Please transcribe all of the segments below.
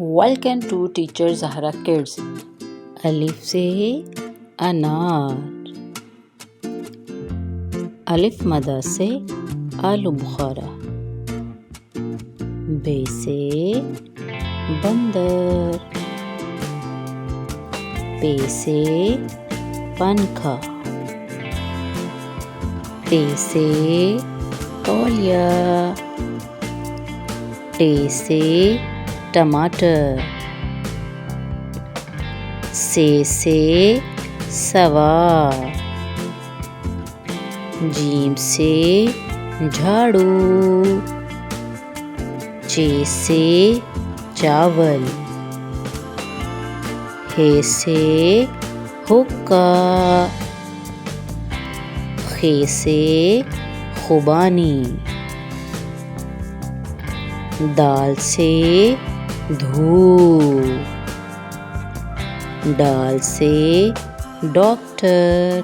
Welcome to teacher Zahra kids. الف سے انار. الف مدہ سے آلو بخارا. بے سے بندر. پے سے پنکھا. تے سے تولیہ. ٹے سے ٹماٹر. سے سوار. جیم سے جھاڑو. چے سے چاول. ہے سے حقہ. خے سے خوبانی. دال سے دھوپ. ڈال سے ڈاکٹر.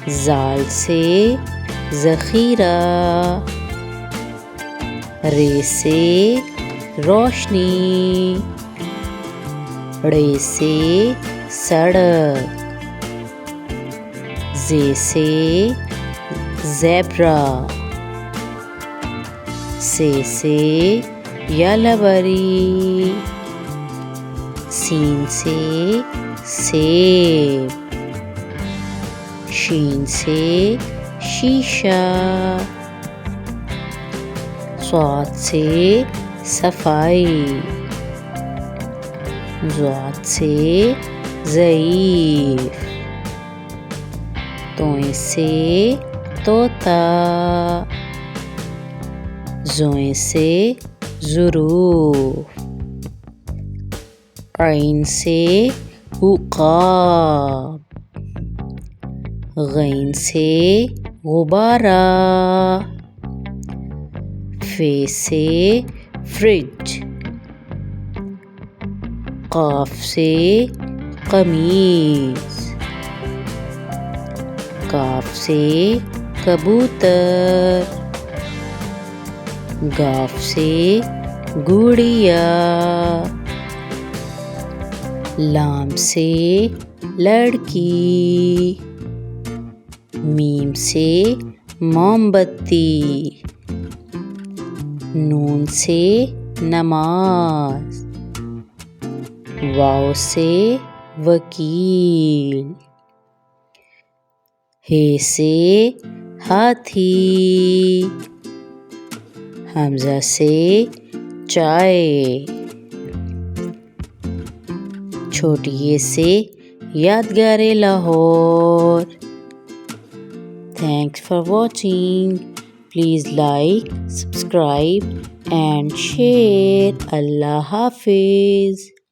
زال سے ذخیرہ. رے سے روشنی. ڑے سے سڑک. زے سے زیبرا. سے یلوری. سین سے سیب. شین سے شیشہ. صاد سے صفائی. ضاد سے ضعیف. توئیں سے طوطا. زوئیں سے ظروف. عین سے عقاب. غین سے غبارہ. فے سے فریج. قاف سے قمیص. کاف سے کبوتر. گاف سے گڑیا. لام سے لڑکی. میم سے موم بتی. نون سے نماز. واو سے وکیل. ہے سے ہاتھی. حمزہ سے چائے. چھوٹی یہ سے یادگار Lahore. Thanks for watching. Please like, subscribe and share. Allah Hafiz.